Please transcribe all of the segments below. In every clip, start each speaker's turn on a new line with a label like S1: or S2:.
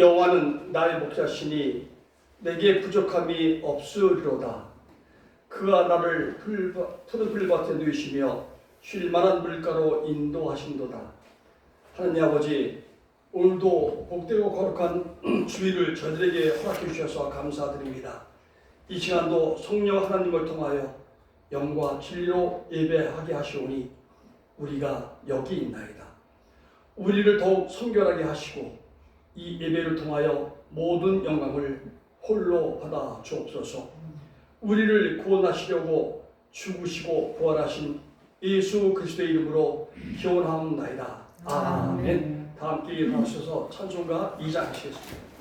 S1: 여호와는 나의 목자시니 내게 부족함이 없으리로다. 그가 나를 푸른 풀밭에 누이시며 쉴만한 물가로 인도하신도다. 하나님 아버지, 오늘도 복되고 거룩한 주일을 저희들에게 허락해 주셔서 감사드립니다. 이 시간도 성령 하나님을 통하여 영과 진리로 예배하게 하시오니 우리가 여기 있나이다. 우리를 더욱 성결하게 하시고 이 예배를 통하여 모든 영광을 홀로 받아 주옵소서. 우리를 구원하시려고 죽으시고 부활하신 예수 그리스도의 이름으로 기원하옵나이다. 아멘. 다 함께 일어나셔서 찬송가 2장 하시겠습니다.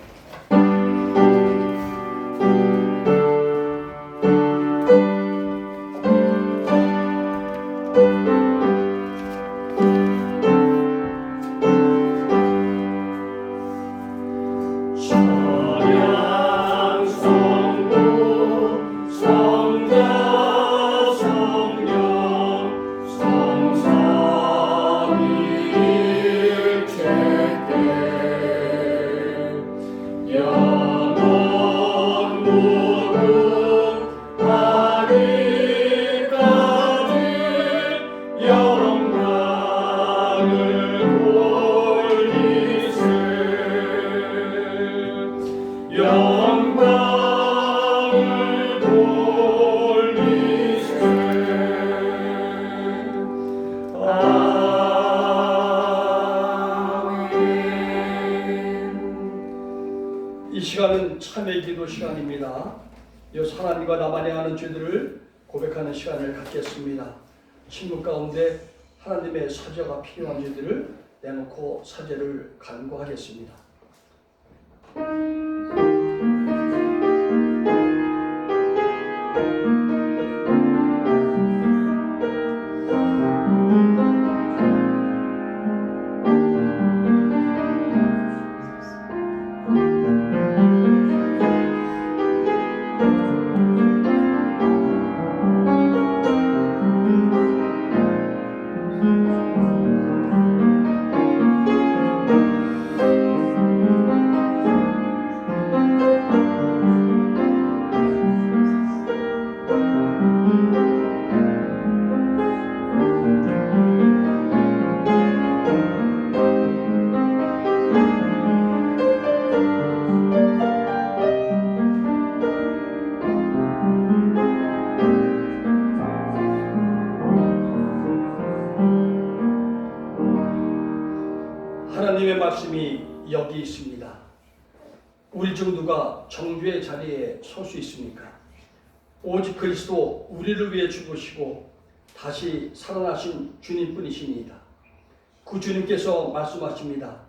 S1: 이 시간은 참회 기도 시간입니다. 하나님과 나만이 아는 죄들을 고백하는 시간을 갖겠습니다. 친구 가운데 하나님의 사죄가 필요한 죄들을 내놓고 사죄를 간구하겠습니다. 하나님의 말씀이 여기 있습니다. 우리 중 누가 정죄의 자리에 설 수 있습니까? 오직 그리스도 우리를 위해 죽으시고 다시 살아나신 주님뿐이시니이다. 그 주님께서 말씀하십니다.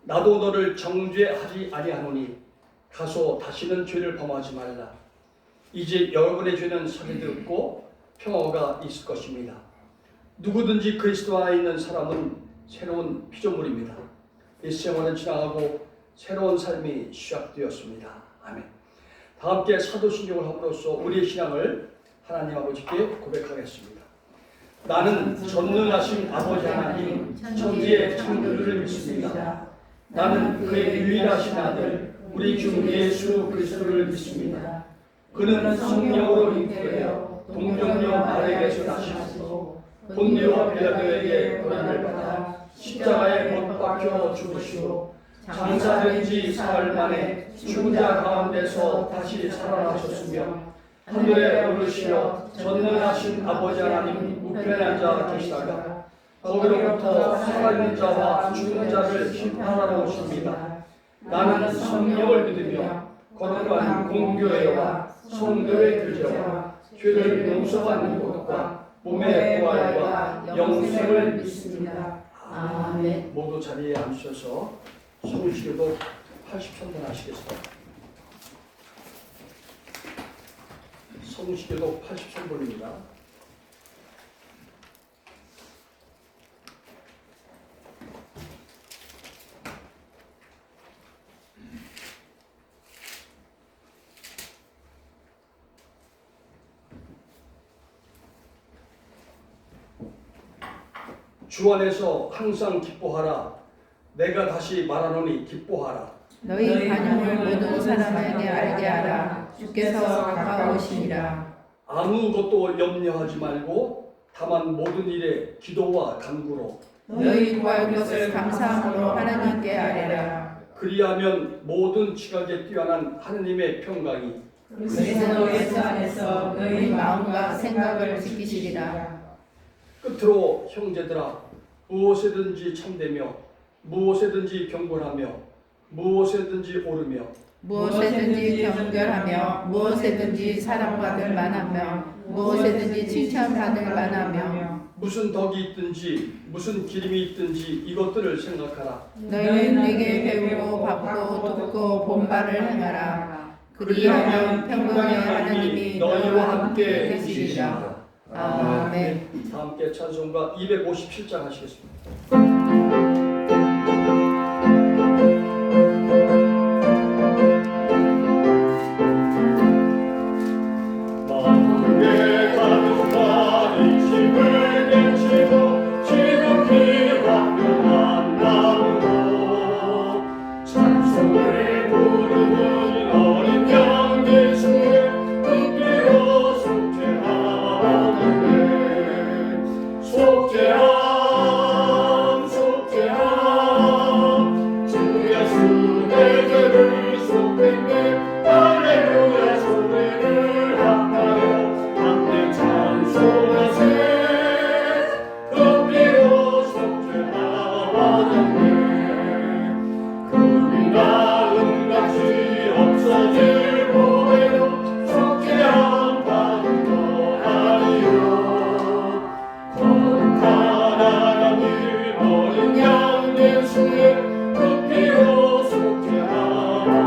S1: 나도 너를 정죄하지 아니하노니 가서 다시는 죄를 범하지 말라. 이제 여러분의 죄는 사해되었고 평화가 있을 것입니다. 누구든지 그리스도 안에 있는 사람은 새로운 피조물입니다. 이 세월은 지나가고 새로운 삶이 시작되었습니다. 아멘. 다 함께 사도신경을 함으로써 우리의 신앙을 하나님 아버지께 고백하겠습니다. 나는 전능하신 아버지 하나님 천지의 창조주를 믿습니다. 나는 그의 유일하신 아들 우리 주 예수 그리스도를 믿습니다. 그는 성령으로 잉태되어 동정녀 마리아에게서 나시고 본디오 빌라도에게 고난을 받아 십자가에 못 박혀 죽으시고 장사된 지 사흘 만에 죽은 자 가운데서 다시 살아나셨으며 하늘에 오르시어 전능하신 아버지 하나님 우편에 앉아 계시다가 거기로부터 살아있는 자와 죽은 자를 심판하러 오십니다. 나는 성령을 믿으며 거룩한 공교회와 성도의 교제와 죄를 용서받는 것과 몸의 부활과 영생을 믿습니다. 아멘. 모두 자리에 앉으셔서 성시교도 83번 하시겠습니다. 성시교도 83번입니다. 주 안에서 항상 기뻐하라. 내가 다시 말하노니 기뻐하라.
S2: 너희 반응을 모든 사람에게 알게 하라. 주께서 가까우시니라.
S1: 아무것도 염려하지 말고 다만 모든 일에 기도와 간구로
S2: 너희 구할 것을 감사함으로 하나님께 아뢰라.
S1: 그리하면 모든 지각에 뛰어난 하느님의 평강이
S2: 그리스도 예수 안에서 너희 마음과 생각을 지키시리라.
S1: 끝으로 형제들아 무엇에든지 참되며 무엇에든지 경건하며 무엇에든지 오르며
S2: 무엇에든지 경결하며 무엇에든지 사랑받을 만하며 무엇에든지 칭찬받을 만하며
S1: 무슨 덕이 있든지 무슨 기림이 있든지 이것들을 생각하라.
S2: 너희는 내게 배우고 받고 듣고 본바를 행하라. 그리하면 평강의 하나님이 너희와 함께 계시리라. 아멘.
S1: 다 함께 찬송가 257장 하시겠습니다.
S3: 어린 양의 수에 그 피로 속죄하라.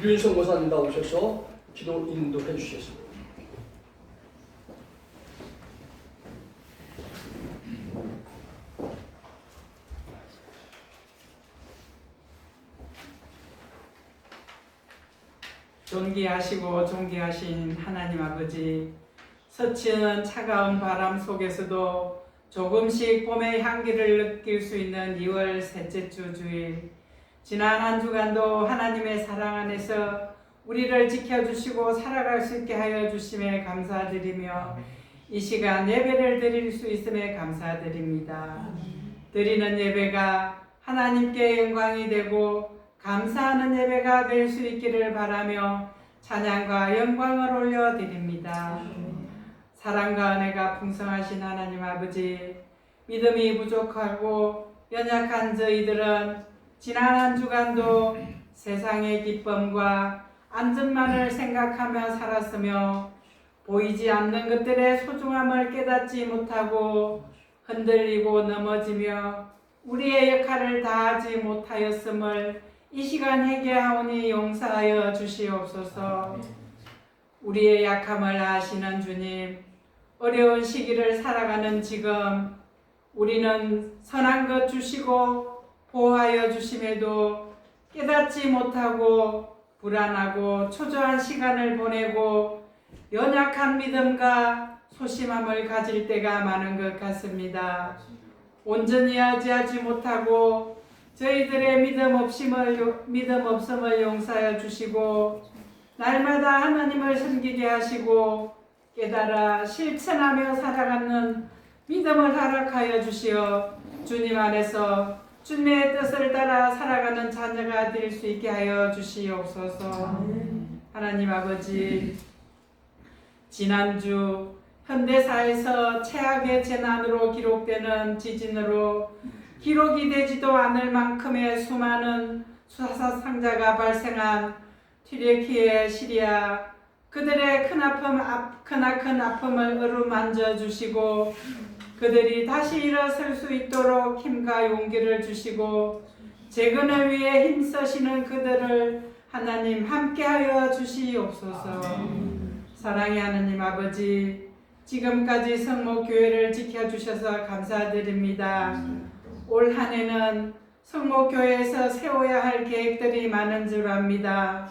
S1: 류인성 목사님 나오셔서 기도 인도해 주시겠습니다.
S3: 존귀하시고 존귀하신 하나님 아버지, 서치는 차가운 바람 속에서도 조금씩 봄의 향기를 느낄 수 있는 2월 셋째 주 주일, 지난 한 주간도 하나님의 사랑 안에서 우리를 지켜주시고 살아갈 수 있게 하여 주심에 감사드리며 이 시간 예배를 드릴 수 있음에 감사드립니다. 드리는 예배가 하나님께 영광이 되고 감사하는 예배가 될 수 있기를 바라며 찬양과 영광을 올려드립니다. 사랑과 은혜가 풍성하신 하나님 아버지, 믿음이 부족하고 연약한 저희들은 지난 한 주간도 세상의 기쁨과 안전만을 생각하며 살았으며 보이지 않는 것들의 소중함을 깨닫지 못하고 흔들리고 넘어지며 우리의 역할을 다하지 못하였음을 이 시간 회개하오니 용서하여 주시옵소서. 우리의 약함을 아시는 주님, 어려운 시기를 살아가는 지금 우리는 선한 것 주시고 보호하여 주심에도 깨닫지 못하고 불안하고 초조한 시간을 보내고 연약한 믿음과 소심함을 가질 때가 많은 것 같습니다. 온전히 의지하지 못하고 저희들의 믿음 없음을 용서하여 주시고 날마다 하나님을 섬기게 하시고 깨달아 실천하며 살아가는 믿음을 허락하여 주시어 주님 안에서 주님의 뜻을 따라 살아가는 자녀가 될 수 있게 하여 주시옵소서. 하나님 아버지, 지난주 현대사에서 최악의 재난으로 기록되는 지진으로 기록이 되지도 않을 만큼의 수많은 사상자가 발생한 튀르키예, 시리아, 그들의 크나큰 아픔을 어루만져 주시고 그들이 다시 일어설 수 있도록 힘과 용기를 주시고 재건을 위해 힘쓰시는 그들을 하나님 함께하여 주시옵소서. 사랑의 하나님 아버지, 지금까지 성목교회를 지켜주셔서 감사드립니다. 올 한 해는 성목교회에서 세워야 할 계획들이 많은 줄 압니다.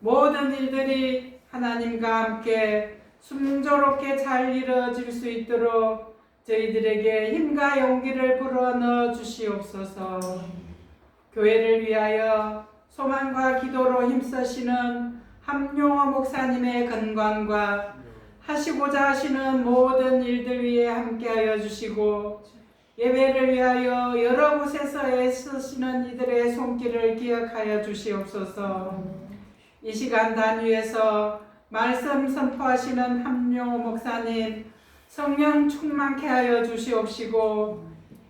S3: 모든 일들이 하나님과 함께 순조롭게 잘 이루어질 수 있도록 저희들에게 힘과 용기를 불어넣어 주시옵소서. 교회를 위하여 소망과 기도로 힘쓰시는 함용호 목사님의 건강과 하시고자 하시는 모든 일들 위에 함께하여 주시고 예배를 위하여 여러 곳에서 애쓰시는 이들의 손길을 기억하여 주시옵소서. 이 시간 단위에서 말씀 선포하시는 함용호 목사님 성령 충만케 하여 주시옵시고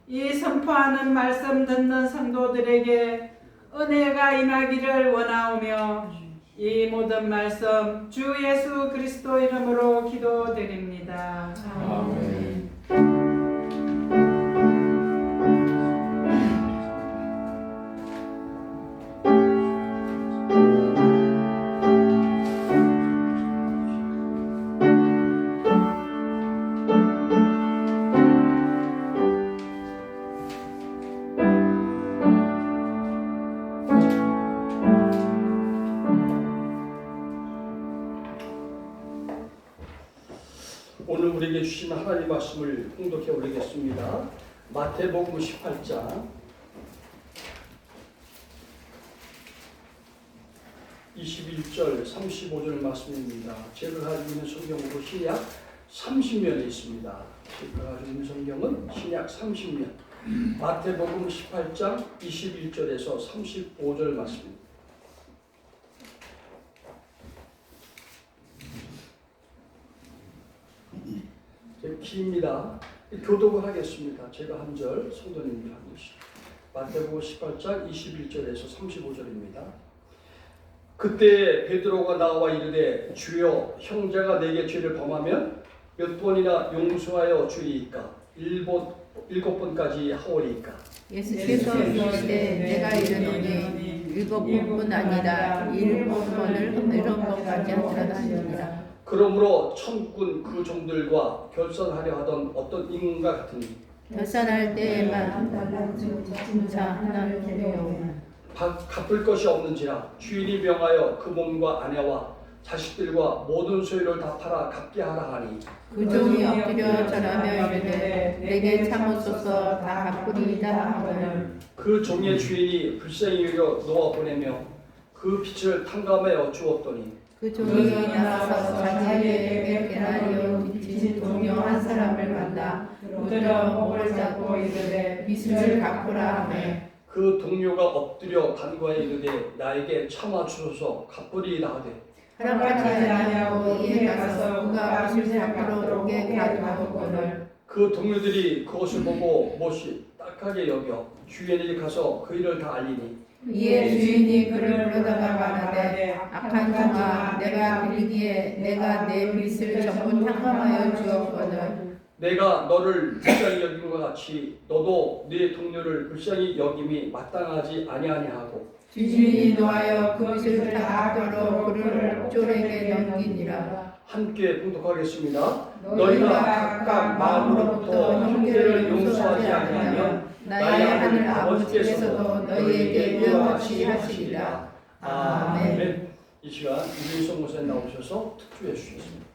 S3: 이 선포하는 말씀 듣는 성도들에게 은혜가 임하기를 원하오며 이 모든 말씀 주 예수 그리스도 이름으로 기도드립니다. 아멘.
S1: 오늘 우리에게 주신 하나님 말씀을 공독해 올리겠습니다. 마태복음 18장 21절 35절 말씀입니다. 제가 가지고 있는 성경으로 신약 30면에 있습니다. 제가 가지고 있는 성경은 신약 30면 마태복음 18장 21절에서 35절 말씀입니다. 기입니다. 교독을 하겠습니다. 제가 한 절, 성도님들 한 절씩. 마태복음 18장 21절에서 35절입니다. 그때 베드로가 나와 이르되 주여 형제가 내게 죄를 범하면 몇 번이나 용서하여 주리이까? 일곱 번까지 하오리이까?
S2: 예수께서 이르시되 내가 이르노니 7번뿐 아니라 7번까지 하더라니라.
S1: 그러므로 천군 그 종들과 결선하려 하던 어떤 임금과 같으니
S2: 결산할 때에만 자 하나를
S1: 갚을 것이 없는지라 주인이 명하여 그 몸과 아내와 자식들과 모든 소유를 다 팔아 갚게 하라 하니
S2: 그 종이 엎드려 절하며 이르되 내게 참으소서 다 갚으리이다 하거늘
S1: 그 종의 주인이 불쌍히 여겨 놓아 보내며 그 빛을 탕감하여 주었더니
S2: 그 종이 나가서 자기에게 개나리요 뒤친 동료 한 사람을 만나 붙들어 목을 잡고 이르되 빚을 갚으라 하매
S1: 그 동료가 엎드려 간과에 이르되 나에게 참아 주소서 갚으리이다 하되
S2: 허락하지 아니하고 이에 가서 그가 빚을 갚으러 오게 가져오거늘
S1: 그 동료들이 그것을 보고 몹시 딱하게 여겨 주인에게 가서 그 일을 다 알리니
S2: 이에 주인이 그를 부르다가 말하되 악한 종아 내가 빌기에 내가 내 빚을 전부 탕감하여 주었거늘
S1: 내가 너를 불쌍히 여긴 것 같이 너도 네 동료를 불쌍히 여김이 마땅하지 아니하냐 하고
S2: 주인이 노하여 그 빚을 다 갚도록 그를 옥졸에게 넘기니라.
S1: 함께 봉독하겠습니다. 너희가 각각 마음으로부터 형제를 용서하지 아니하면
S2: 나의 하늘 아버지께서도 너희에게 이와 같이 하시리라. 아멘.
S1: 이 시간 이준석 목사님 나오셔서 특주해 주시겠습니다.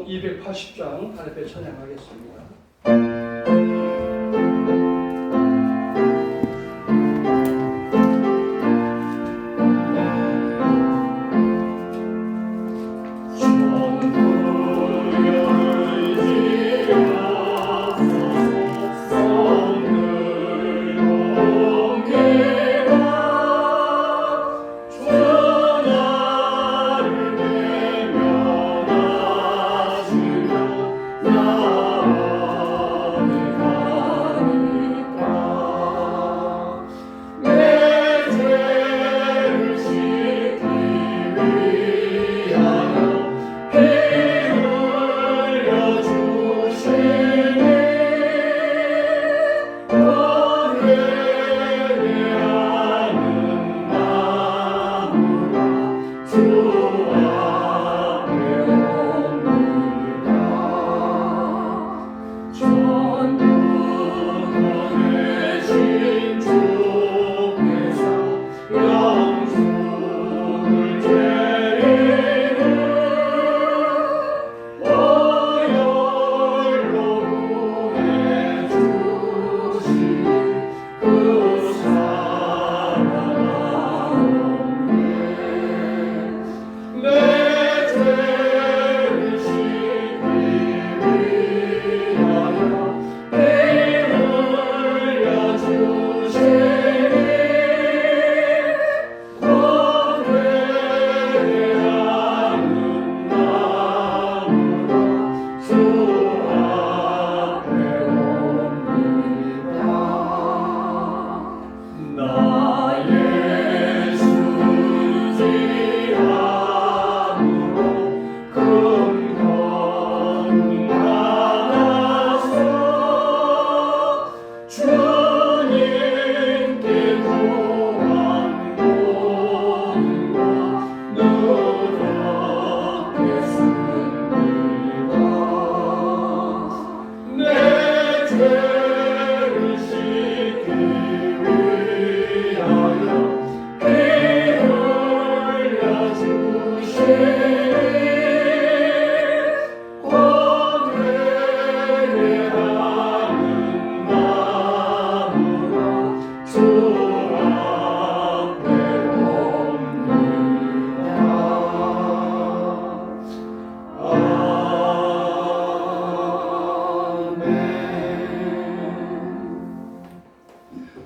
S1: 280장 하나님께 찬양하겠습니다.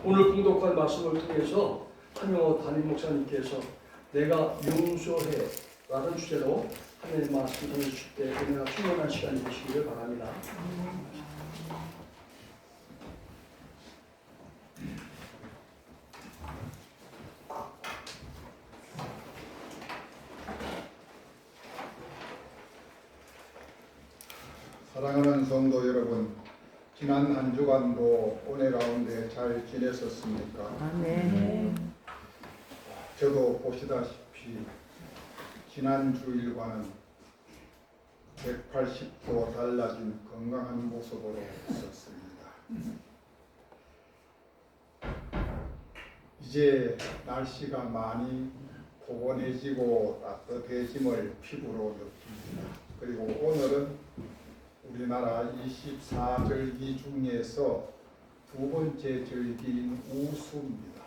S1: 오늘 공독할 말씀을 통해서 한영호 담임 목사님께서 내가 용서해 라는 주제로 하나님 말씀 전해주실 때 은혜가 충만한 시간이 되시기를 바랍니다.
S4: 사랑하는 성도 여러분, 지난 한 주간도 은혜 가운데 잘 지냈었습니까?
S2: 아멘.
S4: 저도 보시다시피 지난 주일과는 180도 달라진 건강한 모습으로 있었습니다. 이제 날씨가 많이 포근해지고 따뜻해짐을 피부로 느낍니다. 그리고 오늘은 우리나라 24절기 중에서 두 번째 절기인 우수입니다.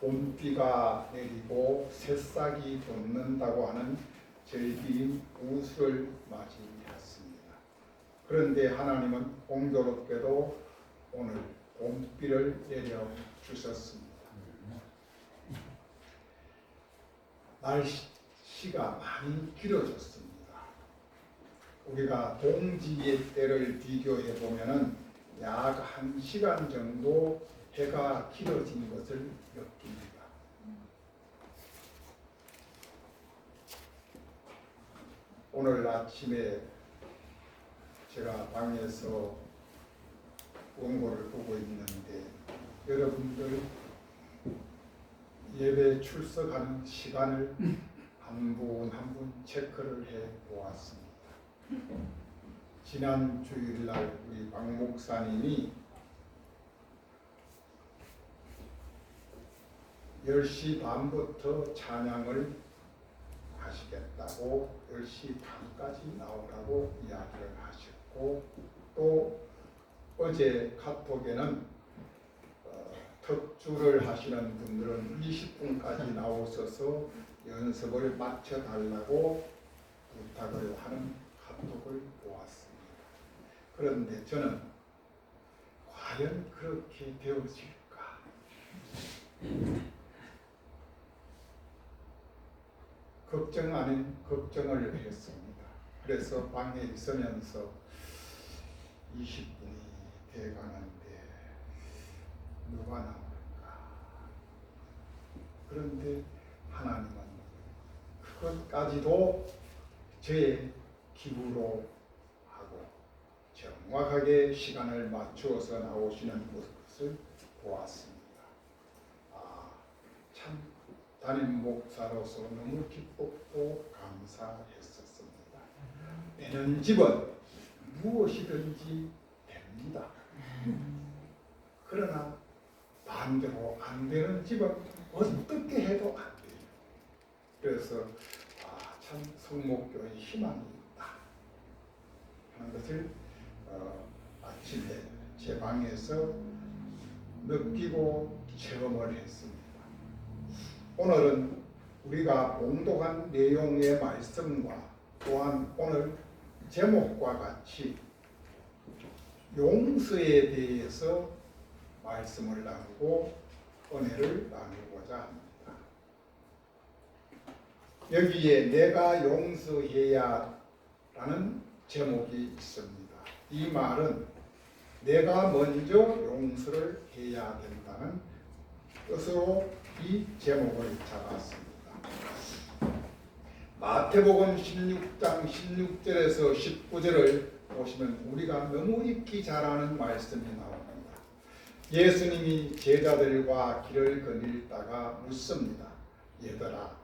S4: 봄비가 내리고 새싹이 돋는다고 하는 절기인 우수를 맞이했습니다. 그런데 하나님은 공교롭게도 오늘 봄비를 내려주셨습니다. 날씨가 많이 길어졌습니다. 우리가 동지의 때를 비교해 보면은 약 1시간 정도 해가 길어진 것을 느낍니다. 오늘 아침에 제가 방에서 원고를 보고 있는데 여러분들 예배 출석하는 시간을 한 분 한 분 체크를 해 보았습니다. 지난 주일날 우리 박 목사님이 10시 반부터 찬양을 하시겠다고 10시 반까지 나오라고 이야기를 하셨고, 또 어제 카톡에는 특주를 하시는 분들은 20분까지 나오셔서 연습을 마쳐달라고 부탁을 하는 카톡을 보았습니다. 그런데 저는 과연 그렇게 되어질까? 걱정 아닌 걱정을 했습니다. 그래서 방에 있으면서 20분이 돼가는데 누가 나올까? 그런데 하나님은 그것까지도 저의 기부로 하고 정확하게 시간을 맞추어서 나오시는 것을 보았습니다. 참 담임 목사로서 너무 기뻤고 감사했었습니다. 되는 집은 무엇이든지 됩니다. 그러나 반대로 안 되는 집은 어떻게 해도 안 돼요. 그래서 참 성목교의 희망이 있다 하는 것을 아침에 제 방에서 느끼고 체험을 했습니다. 오늘은 우리가 봉독한 내용의 말씀과 또한 오늘 제목과 같이 용서에 대해서 말씀을 나누고 은혜를 나누고자 합니다. 여기에 내가 용서해야 라는 제목이 있습니다. 이 말은 내가 먼저 용서를 해야 된다는 뜻으로 이 제목을 잡았습니다. 마태복음 16장 16절에서 19절을 보시면 우리가 너무 읽기 잘 아는 말씀이 나옵니다. 예수님이 제자들과 길을 거닐다가 묻습니다. 얘들아,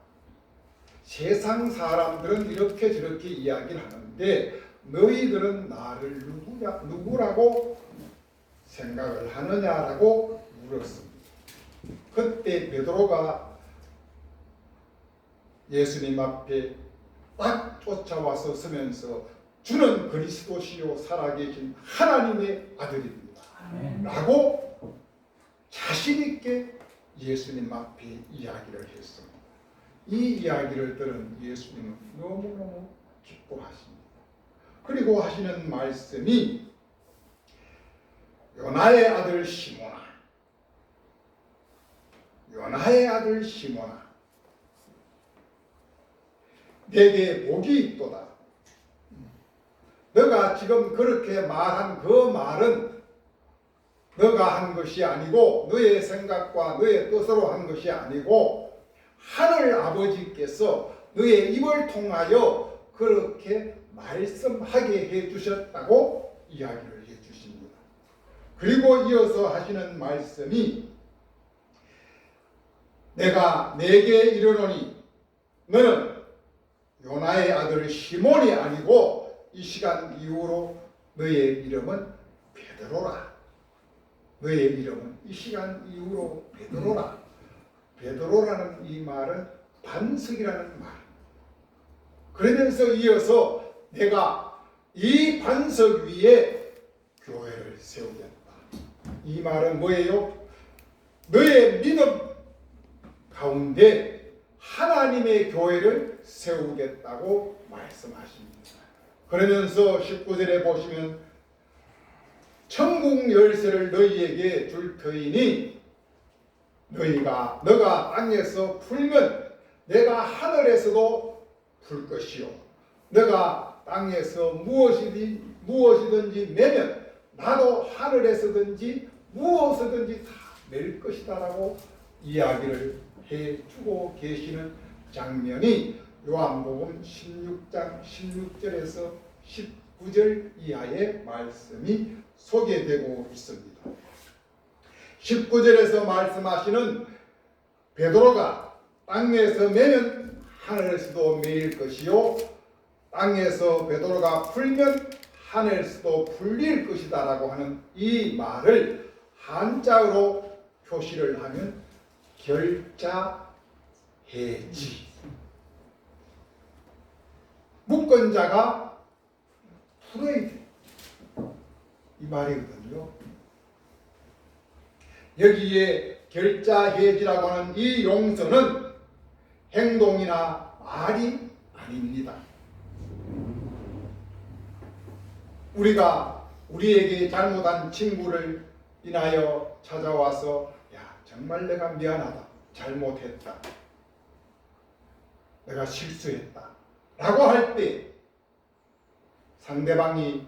S4: 세상 사람들은 이렇게 저렇게 이야기를 하는데 너희들은 나를 누구라고 생각을 하느냐라고 물었습니다. 그때 베드로가 예수님 앞에 딱 쫓아와서 서면서 주는 그리스도시요 살아계신 하나님의 아들입니다 라고 자신 있게 예수님 앞에 이야기를 했습니다. 이 이야기를 들은 예수님은 너무너무 기뻐하십니다. 그리고 하시는 말씀이 요나의 아들 시몬아, 요나의 아들 시몬아, 내게 복이 있도다. 너가 지금 그렇게 말한 그 말은 너가 한 것이 아니고 너의 생각과 너의 뜻으로 한 것이 아니고 하늘 아버지께서 너의 입을 통하여 그렇게 말씀하게 해주셨다고 이야기를 해주십니다. 그리고 이어서 하시는 말씀이 내가 내게 이르노니 너는 요나의 아들 시몬이 아니고 이 시간 이후로 너의 이름은 베드로라. 너의 이름은 이 시간 이후로 베드로라. 베드로라는 이 말은 반석이라는 말. 그러면서 이어서 내가 이 반석 위에 교회를 세우겠다. 이 말은 뭐예요? 너의 믿음 가운데 하나님의 교회를 세우겠다고 말씀하십니다. 그러면서 19절에 보시면 천국 열쇠를 너희에게 줄 터이니 너가 땅에서 풀면 내가 하늘에서도 풀 것이요 너가 땅에서 무엇이든지 내면 나도 하늘에서든지 무엇이든지 다 낼 것이다 라고 이야기를 해주고 계시는 장면이 요한복음 16장 16절에서 19절 이하의 말씀이 소개되고 있습니다. 19절에서 말씀하시는 베드로가 땅에서 매면 하늘에서도 매일 것이요 땅에서 베드로가 풀면 하늘에서도 풀릴 것이다 라고 하는 이 말을 한자어로 표시를 하면 결자해지 묶은 자가 풀어야 돼. 이 말이거든요. 여기에 결자해지라고 하는 이 용서는 행동이나 말이 아닙니다. 우리가 우리에게 잘못한 친구를 인하여 찾아와서 야, 정말 내가 미안하다. 잘못했다. 내가 실수했다. 라고 할 때 상대방이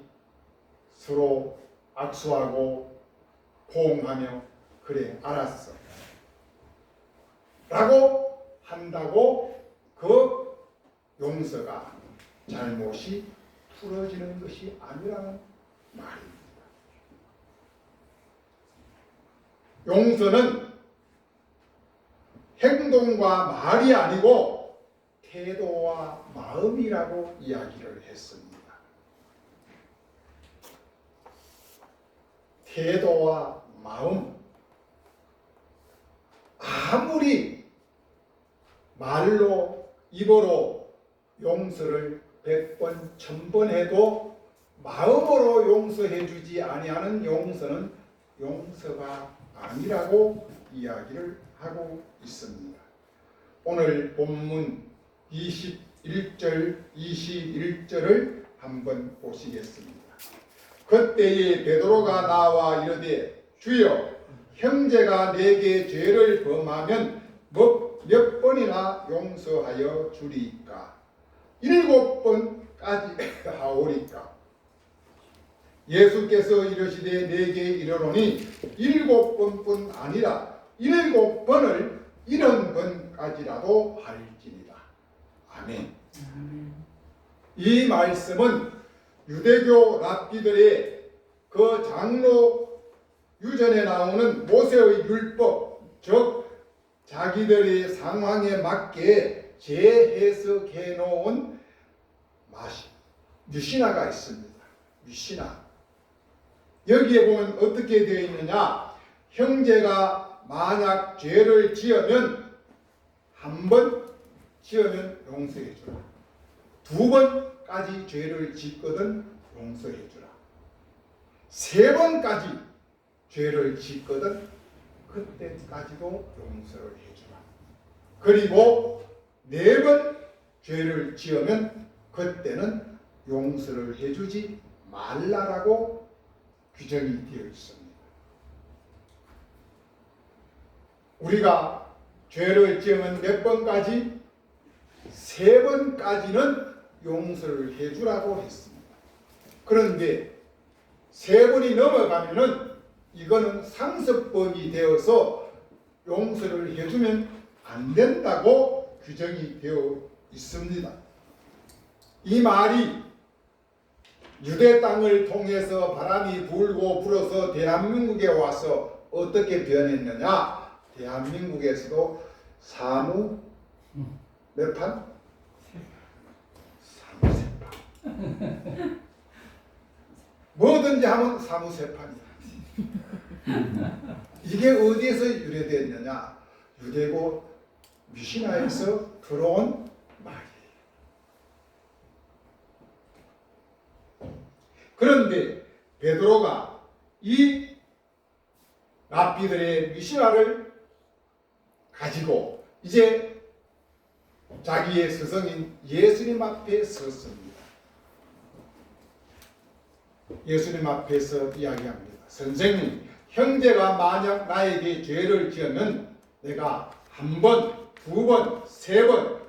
S4: 서로 악수하고 포옹하며 그래 알았어 라고 한다고 그 용서가 잘못이 풀어지는 것이 아니라는 말입니다. 용서는 행동과 말이 아니고 태도와 마음이라고 이야기를 했습니다. 태도와 마음, 아무리 말로 입으로 용서를 100번 1000번 해도 마음으로 용서해 주지 아니하는 용서는 용서가 아니라고 이야기를 하고 있습니다. 오늘 본문 21절 21절을 한번 보시겠습니다. 그때에 베드로가 나와 이르되 주여 형제가 내게 죄를 범하면 몇 번이나 용서하여 주리이까? 7번까지 하오리까? 예수께서 이르시되 내게 이르노니 7번뿐 아니라 7번을 70번까지라도 할지니라. 아멘. 이 말씀은 유대교 랍비들의 그 장로 유전에 나오는 모세의 율법, 즉 자기들의 상황에 맞게 재해석해 놓은 미시나가 있습니다. 미시나. 여기에 보면 어떻게 되어 있느냐? 형제가 만약 죄를 지으면 한 번 지으면 용서해 주라. 2번까지 죄를 짓거든 용서해 주라. 3번까지 죄를 짓거든 그때까지도 용서를 해주라. 그리고 4번 죄를 지으면 그때는 용서를 해주지 말라라고 규정이 되어 있습니다. 우리가 죄를 지으면 몇 번까지? 3번까지는 용서를 해주라고 했습니다. 그런데 3번이 넘어가면은 이거는 상습범이 되어서 용서를 해주면 안 된다고 규정이 되어 있습니다. 이 말이 유대 땅을 통해서 바람이 불고 불어서 대한민국에 와서 어떻게 변했느냐? 대한민국에서도 사무 몇 판? 사무 세 판. 뭐든지 하면 사무 세 판이다. 이게 어디에서 유래됐느냐? 유대고 미시나에서 들어온 말이에요. 그런데 베드로가 이 랍비들의 미시나를 가지고 이제 자기의 스승인 예수님 앞에 섰습니다. 예수님 앞에서 이야기합니다. 선생님, 형제가 만약 나에게 죄를 지으면 내가 1번, 2번, 3번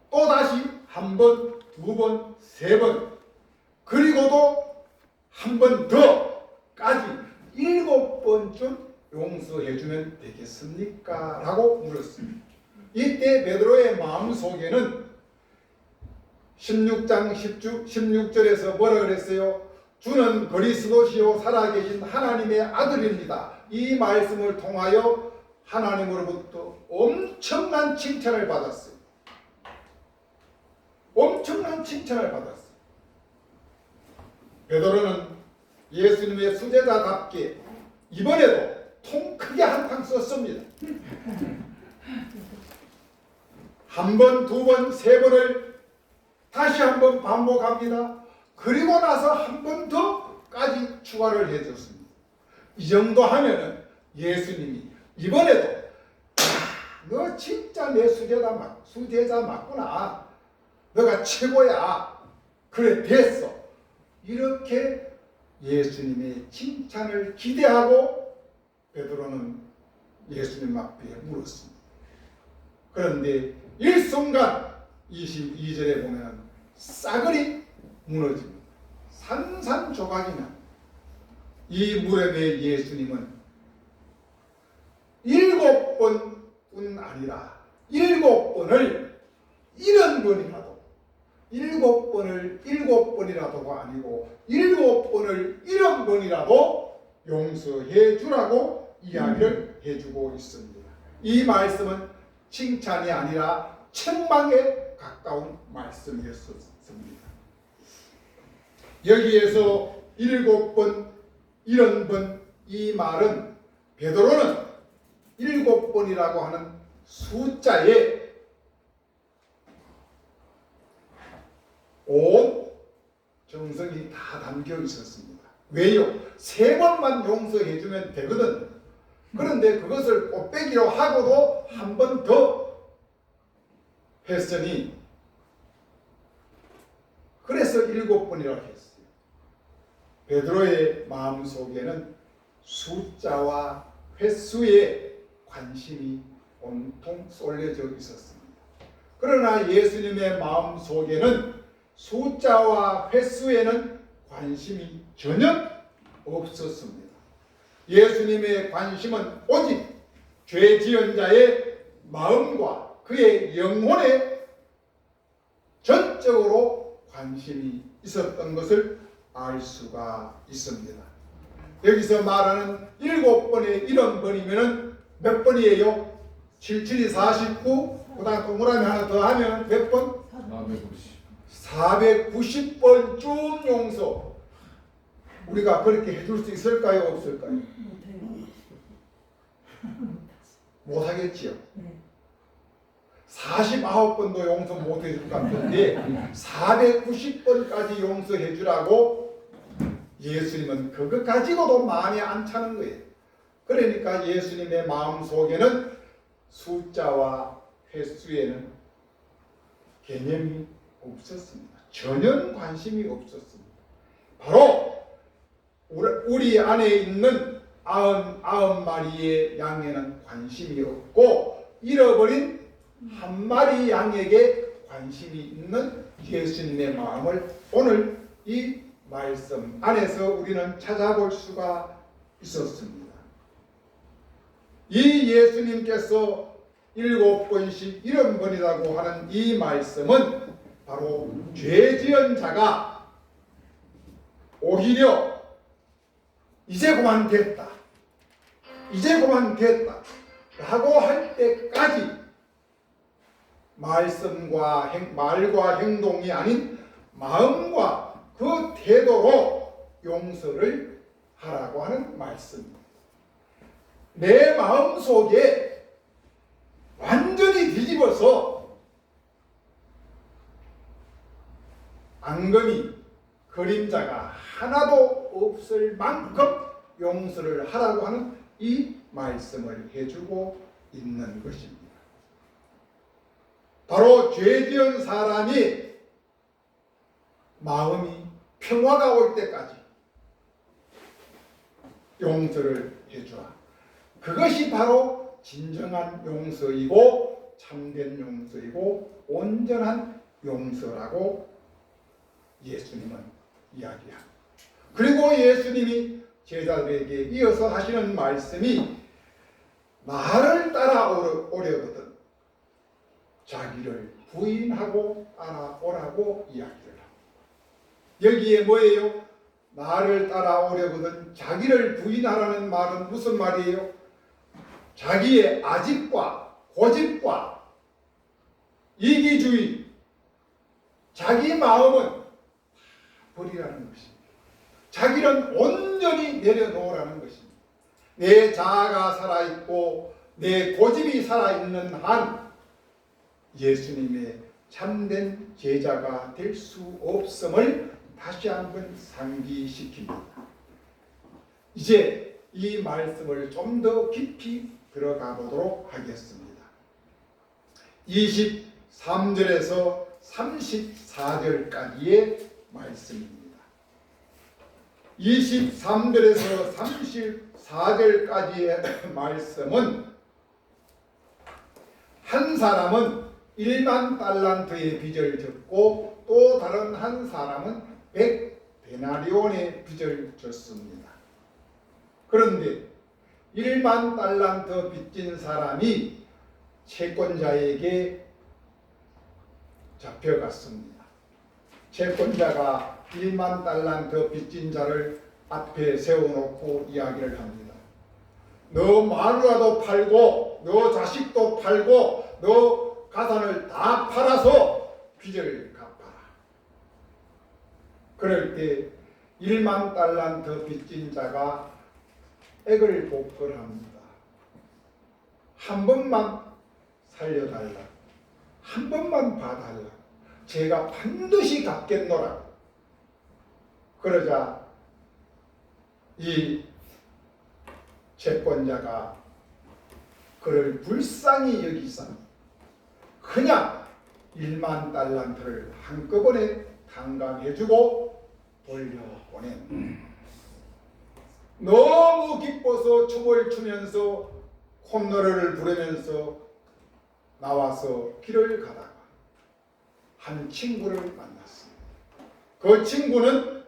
S4: 또다시 1번, 2번, 3번 그리고도 1번 더까지 7번쯤 용서해주면 되겠습니까? 라고 물었습니다. 이때 베드로의 마음속에는 16장 16절에서 뭐라 그랬어요? 주는 그리스도시요 살아계신 하나님의 아들입니다. 이 말씀을 통하여 하나님으로부터 엄청난 칭찬을 받았어요. 엄청난 칭찬을 받았어요. 베드로는 예수님의 수제자답게 이번에도 통 크게 한탕 썼습니다. 1번, 2번, 3번을 다시 한번 반복합니다. 그리고 나서 한 번 더까지 추가를 해줬습니다. 이 정도 하면은 예수님이 이번에도 너 진짜 내 수제자 맞구나. 너가 최고야. 그래 됐어. 이렇게 예수님의 칭찬을 기대하고 베드로는 예수님 앞에 물었습니다. 그런데 일순간 22절에 보면 싸그리 무너집니다. 산산조각이 납니다. 이 무렵에 예수님은 7번뿐 아니라 7번을 70번이라도 7번이라도가 아니고 7번을 70번이라도 용서해 주라고 이야기를 해주고 있습니다. 이 말씀은 칭찬이 아니라 책망에 가까운 말씀이었습니다. 여기에서 7번, 70번 이 말은 베드로는 7번이라고 하는 숫자에 온 정성이 다 담겨 있었습니다. 왜요? 3번만 용서해주면 되거든. 그런데 그것을 꽃배기로 하고도 한 번 더 했으니 그래서 7번이라고 했어요. 베드로의 마음속에는 숫자와 횟수에 관심이 온통 쏠려져 있었습니다. 그러나 예수님의 마음속에는 숫자와 횟수에는 관심이 전혀 없었습니다. 예수님의 관심은 오직 죄 지은 자의 마음과 그의 영혼에 전적으로 관심이 있었던 것을 알 수가 있습니다. 여기서 말하는 7번의 70번이면 몇 번이에요? 77이 49, 그 다음 동그라미 하나 더 하면 몇 번? 490번 쭉 용서. 우리가 그렇게 해줄 수 있을까요? 없을까요? 못하겠지요. 49번도 용서 못해줄 것 같은데 490번까지 용서해 주라고 예수님은 그것 가지고도 마음에 안 차는 거예요. 그러니까 예수님의 마음속에는 숫자와 횟수에는 개념이 없었습니다. 전혀 관심이 없었습니다. 바로 우리 안에 있는 99마리의 양에는 관심이 없고 잃어버린 한 마리 양에게 관심이 있는 예수님의 마음을 오늘 이 말씀 안에서 우리는 찾아볼 수가 있었습니다. 이 예수님께서 7번씩 70번이라고 하는 이 말씀은 바로 죄 지은 자가 오히려 이제 그만 됐다 라고 할 때까지 말과 행동이 아닌 마음과 그 태도로 용서를 하라고 하는 말씀입니다. 내 마음속에 완전히 뒤집어서 앙금이 그림자가 하나도 없을 만큼 용서를 하라고 하는 이 말씀을 해주고 있는 것입니다. 바로 죄 지은 사람이 마음이 평화가 올 때까지 용서를 해주라. 그것이 바로 진정한 용서이고 참된 용서이고 온전한 용서라고 예수님은 이야기합니다. 그리고 예수님이 제자들에게 이어서 하시는 말씀이 나를 따라오려거든 자기를 부인하고 따라오라고 이야기를 합니다. 여기에 뭐예요? 나를 따라오려거든 자기를 부인하라는 말은 무슨 말이에요? 자기의 아집과 고집과 이기주의, 자기 마음은 버리라는 것입니다. 자기는 온전히 내려놓으라는 것입니다. 내 자아가 살아있고 내 고집이 살아있는 한 예수님의 참된 제자가 될 수 없음을 다시 한번 상기시킵니다. 이제 이 말씀을 좀 더 깊이 들어가 보도록 하겠습니다. 23절에서 34절까지의 말씀입니다. 23절에서 34절까지의 말씀은 한 사람은 1만 달란트의 빚을 졌고 또 다른 한 사람은 100데나리온의 빚을 졌습니다. 그런데 1만 달란트 빚진 사람이 채권자에게 잡혀갔습니다. 채권자가 1만 달란트 빚진 자를 앞에 세워놓고 이야기를 합니다. 너 마누라도 팔고 너 자식도 팔고 너 가산을 다 팔아서 빚을 갚아라. 그럴 때 1만 달란트 빚진 자가 액을 복걸합니다. 한 번만 살려달라. 한 번만 봐달라. 제가 반드시 갚겠노라. 그러자 이 채권자가 그를 불쌍히 여기사 그냥 1만 달란트를 한꺼번에 탕감해주고 돌려보낸 너무 기뻐서 춤을 추면서 콧노래를 부르면서 나와서 길을 가다가 한 친구를 만났습니다. 그 친구는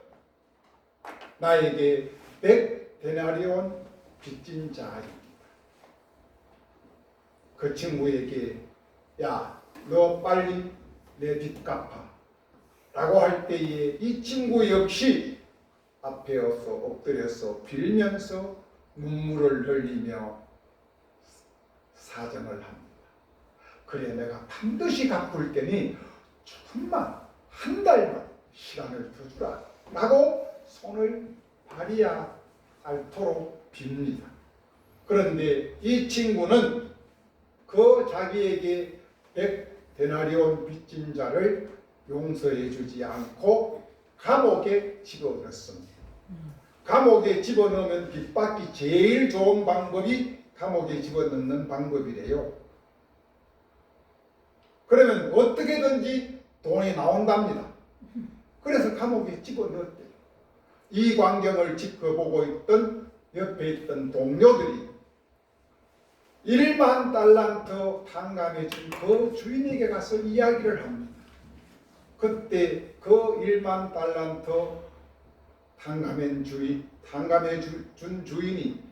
S4: 나에게 100데나리온 빚진 자입니다. 그 친구에게 야, 너 빨리 내 빚 갚아 라고 할 때에 이 친구 역시 앞에 서서 엎드려서 빌면서 눈물을 흘리며 사정을 합니다. 그래 내가 반드시 갚을 테니 조금만 한 달만 시간을 더 주라 라고 손을 발이야 닳도록 빕니다. 그런데 이 친구는 그 자기에게 100데나리온 빚진 자를 용서해 주지 않고 감옥에 집어넣습니다. 감옥에 집어넣으면 빚받기 제일 좋은 방법이 감옥에 집어넣는 방법이래요. 그러면 어떻게든지 돈이 나온답니다. 그래서 감옥에 집어넣었대요. 이 광경을 지켜보고 있던 옆에 있던 동료들이 1만 달란트 탕감해준 그 주인에게 가서 이야기를 합니다. 그때 그 1만 달란트 탕감해준 주인이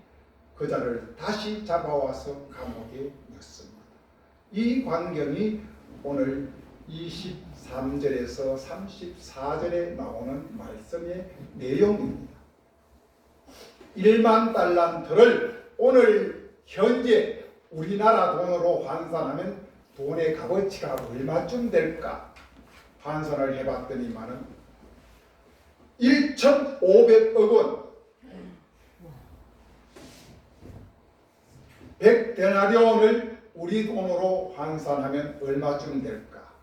S4: 그 자를 다시 잡아와서 감옥에 넣습니다. 이 광경이 오늘 23절에서 34절에 나오는 말씀의 내용입니다. 1만 달란트를 오늘 현재 우리나라 돈으로 환산하면 돈의 값어치가 얼마쯤 될까 환산을 해봤더니만은 1,500억 원 100데나리온을 우리 돈으로 환산하면 얼마쯤 될까?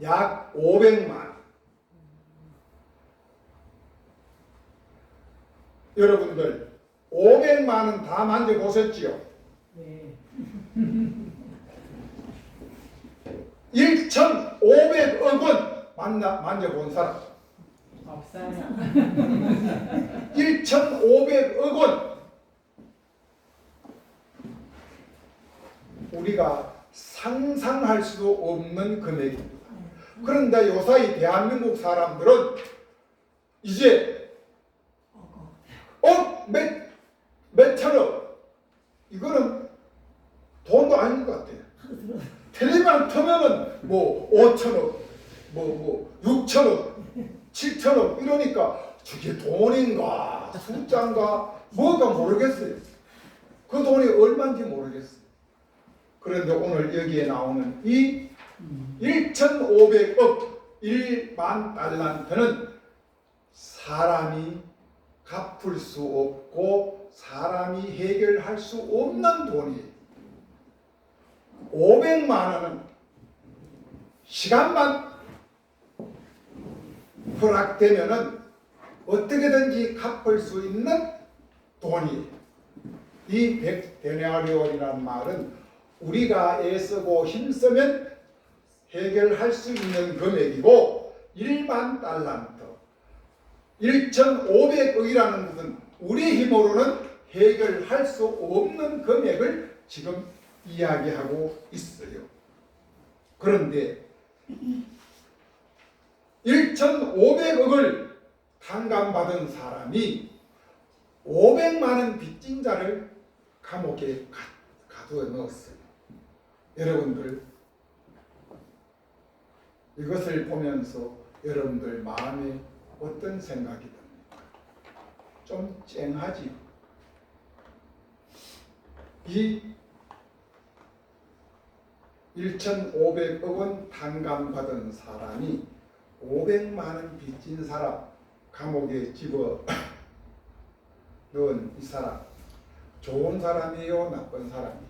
S4: 약 500만 원. 여러분들 500만 원 다 만져보셨지요?
S3: 네.
S4: 1,500억 원 만져본 사람?
S3: 없어요.
S4: 1,500억 원. 우리가 상상할 수도 없는 금액입니다. 그런데 요사이 대한민국 사람들은 이제 몇천억 이거는 돈도 아닌 것 같아요. 텔레비전 틀면은 뭐 5천억, 뭐 6천억, 7천억 이러니까 저게 돈인가 숫자인가 뭐가 모르겠어요. 그 돈이 얼마인지 모르겠어요. 그런데 오늘 여기에 나오는 이 1,500억 1만 달란트는 사람이 갚을 수 없고 사람이 해결할 수 없는 돈이에요. 500만 원은 시간만 허락되면은 어떻게든지 갚을 수 있는 돈이, 이 100데나리온이라는 말은 우리가 애쓰고 힘쓰면 해결할 수 있는 금액이고, 1만 달란트 1,500억이라는 것은 우리 힘으로는 해결할 수 없는 금액을 지금 이야기하고 있어요. 그런데 1,500억을 탕감받은 사람이 500만 원 빚진 자를 감옥에 가두어 넣었어요. 여러분들, 이것을 보면서 여러분들 마음에 어떤 생각이 듭니까? 좀 쨍하지요. 이 1,500억 원 탕감받은 사람이 500만 원 빚진 사람 감옥에 집어 넣은 이 사람, 좋은 사람이에요, 나쁜 사람이에요?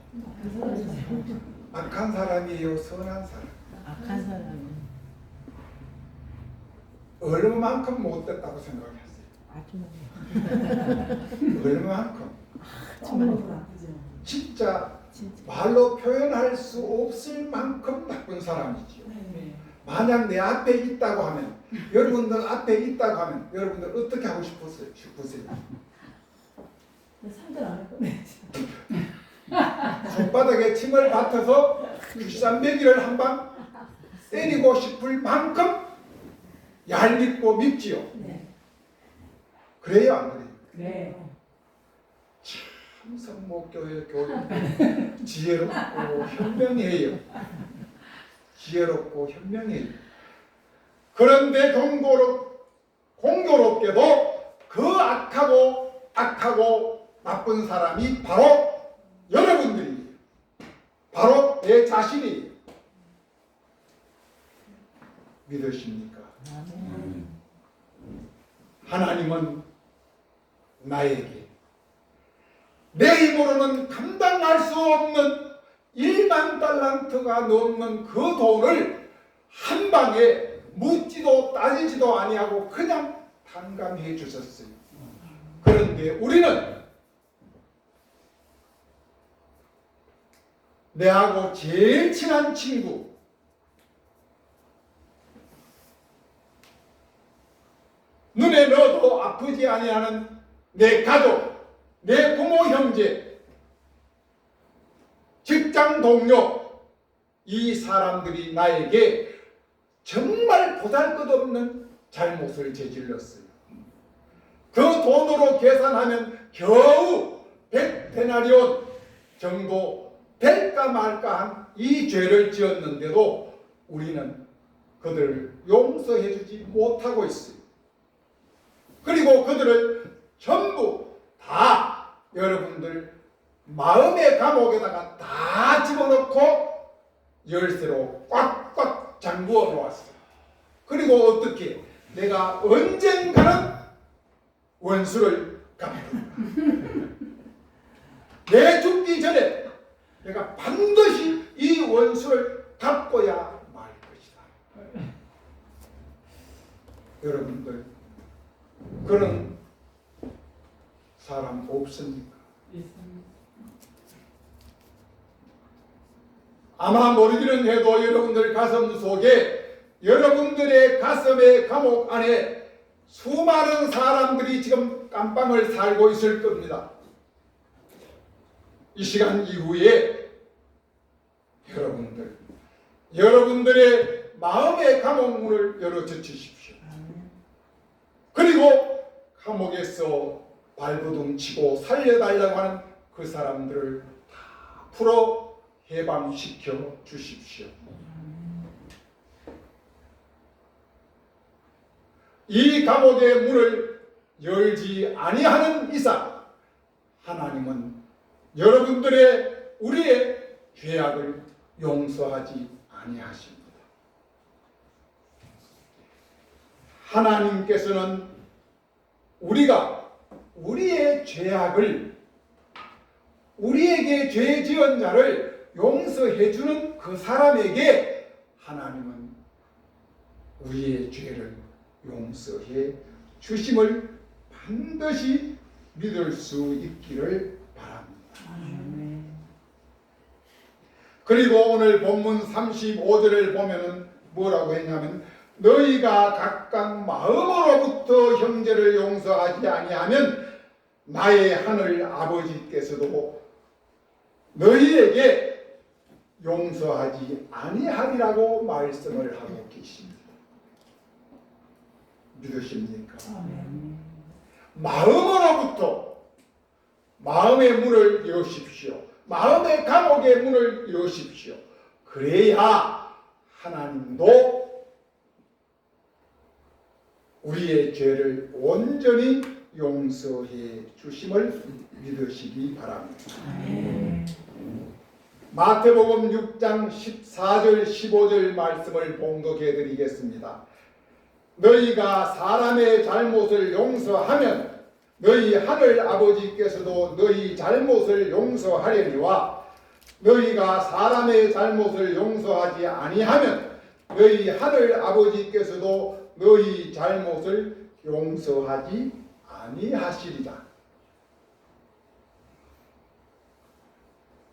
S4: 악한 사람이에요, 선한 사람?
S3: 악한 사람은
S4: 얼마만큼 못됐다고 생각했어요?
S3: 아주
S4: 얼마만큼?
S3: 정말
S4: 진짜
S3: 진짜.
S4: 말로 표현할 수 없을 만큼 나쁜 사람이지요.
S3: 네.
S4: 만약 내 앞에 있다고 하면, 여러분들 앞에 있다고 하면 여러분들 어떻게 하고 싶으세요?
S3: 상관 안할 거네.
S4: 손바닥에 침을 뱉어서 귀쌈배기를 한 방 때리고 싶을 만큼 얄밉고 밉지요.
S3: 네.
S4: 그래요, 안 그래요?
S3: 네.
S4: 참 성목교회 교회 지혜롭고 현명해요. 지혜롭고 현명해요. 그런데 공교롭게도 그 악하고 나쁜 사람이 바로 여러분들이에요. 바로 내 자신이에요. 믿으십니까? 하나님은 나에게 내 힘으로는 감당할 수 없는 1만 달란트가 넘는 그 돈을 한 방에 묻지도 따지지도 아니하고 그냥 탕감해 주셨어요. 그런데 우리는 내하고 제일 친한 친구, 눈에 넣어도 아프지 아니하는 내 가족, 내 부모 형제, 직장 동료, 이 사람들이 나에게 정말 보잘것없는 잘못을 저질렀어요. 그 돈으로 계산하면 겨우 100데나리온 정도 될까 말까 한 이 죄를 지었는데도 우리는 그들을 용서해주지 못하고 있어요. 그리고 그들을 전부 다 여러분들 마음의 감옥에다가 다 집어넣고 열쇠로 꽉꽉 잠그어 놓았어요. 그리고 어떻게 내가 언젠가는 원수를 갚는다. 내 죽기 전에 내가 반드시 이 원수를 갚아야 말 것이다. 여러분들 그런 사람 없습니까? 아마 모르기는 해도 여러분들 가슴 속에, 여러분들의 가슴의 감옥 안에 수많은 사람들이 지금 깜빵을 살고 있을 겁니다. 이 시간 이후에 여러분들의 마음의 감옥문을 열어 젖히십시오. 그리고 감옥에서 발버둥 치고 살려달라고 하는 그 사람들을 다 풀어 해방시켜 주십시오. 이 감옥의 문을 열지 아니하는 이상 하나님은 우리의 죄악을 용서하지 아니하십니다. 하나님께서는 우리가 우리의 죄악을, 우리에게 죄 지은 자를 용서해 주는 그 사람에게 하나님은 우리의 죄를 용서해 주심을 반드시 믿을 수 있기를 바랍니다. 그리고 오늘 본문 35절을 보면은 뭐라고 했냐면 너희가 각각 마음으로부터 형제를 용서하지 아니하면 나의 하늘 아버지께서도 너희에게 용서하지 아니하리라고 말씀을 하고 계십니다. 믿으십니까? 마음으로부터 마음의 문을 여십시오. 마음의 감옥의 문을 여십시오. 그래야 하나님도 우리의 죄를 온전히 용서해 주심을 믿으시기 바랍니다. 마태복음 6장 14절 15절 말씀을 봉독해 드리겠습니다. 너희가 사람의 잘못을 용서하면 너희 하늘 아버지께서도 너희 잘못을 용서하려니와 너희가 사람의 잘못을 용서하지 아니하면 너희 하늘 아버지께서도 너희 잘못을 용서하지 아니하시리라.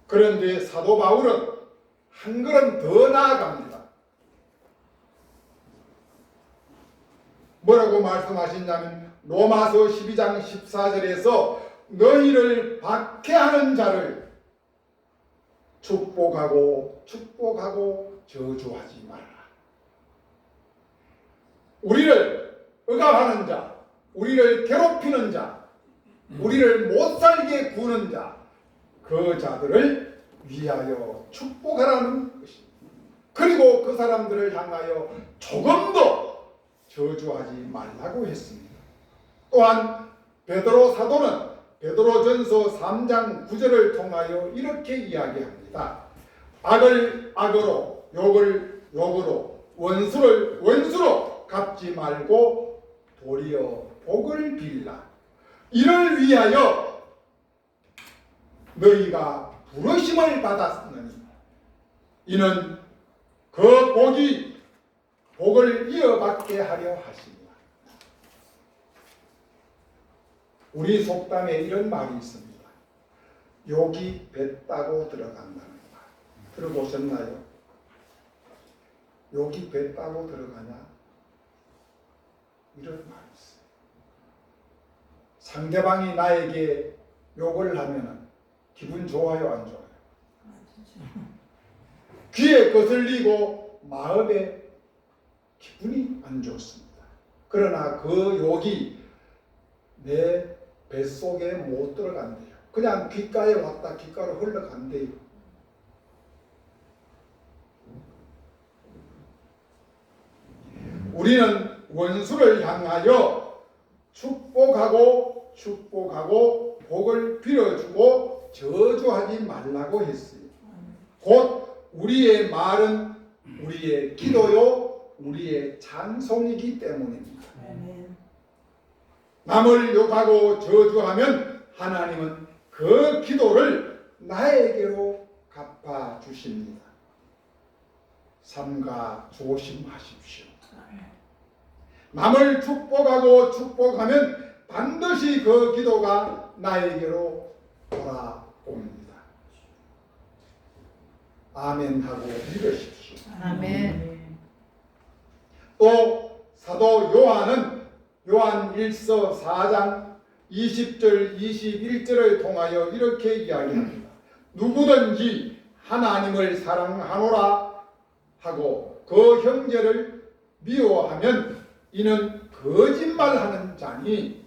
S4: 그런데 사도 바울은 한 걸음 더 나아갑니다. 뭐라고 말씀하시냐면 로마서 12장 14절에서 너희를 박해하는 자를 축복하고 저주하지 말라. 우리를 억압하는 자, 우리를 괴롭히는 자, 우리를 못살게 구는 자, 그 자들을 위하여 축복하라는 것입니다. 그리고 그 사람들을 향하여 조금도 저주하지 말라고 했습니다. 또한 베드로 사도는 베드로전서 3장 9절을 통하여 이렇게 이야기합니다. 악을 악으로, 욕을 욕으로, 원수를 원수로 갚지 말고 도리어 복을 빌라. 이를 위하여 너희가 부르심을 받았으니 이는 그 복을 이어받게 하려 하십니다. 우리 속담에 이런 말이 있습니다. 욕이 배 따고 들어간다는 말. 들어보셨나요? 욕이 배 따고 들어가냐? 이런 말이 있어요. 상대방이 나에게 욕을 하면 기분 좋아요, 안 좋아요? 귀에 거슬리고 마음에 기분이 안 좋습니다. 그러나 그 욕이 내 뱃속에 못 들어간대요. 그냥 귓가에 왔다 귓가로 흘러간대요. 우리는 원수를 향하여 축복하고 복을 빌어주고 저주하지 말라고 했어요. 곧 우리의 말은 우리의 기도요, 우리의 찬송이기 때문입니다. 남을 욕하고 저주하면 하나님은 그 기도를 나에게로 갚아 주십니다. 삼가 조심하십시오. 남을 축복하면 반드시 그 기도가 나에게로 돌아옵니다. 아멘 하고 믿으십시오.
S2: 아멘.
S4: 또 사도 요한은 요한 1서 4장 20절 21절을 통하여 이렇게 이야기합니다. 누구든지 하나님을 사랑하노라 하고 그 형제를 미워하면 이는 거짓말하는 자니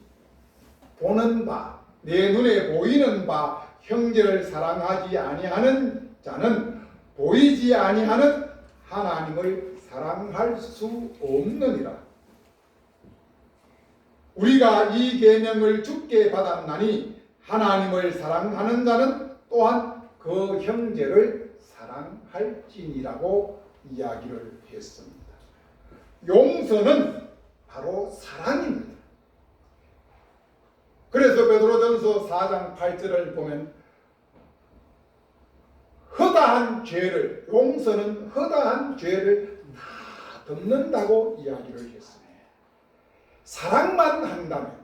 S4: 보는 바, 내 눈에 보이는 바 형제를 사랑하지 아니하는 자는 보이지 아니하는 하나님을 사랑할 수 없느니라. 우리가 이 계명을 주께 받았나니 하나님을 사랑하는 자는 또한 그 형제를 사랑할지니라고 이야기를 했습니다. 용서는 바로 사랑입니다. 그래서 베드로전서 4장 8절을 보면 허다한 죄를, 용서는 허다한 죄를 다 덮는다고 이야기를 했습니다. 사랑만 한다면,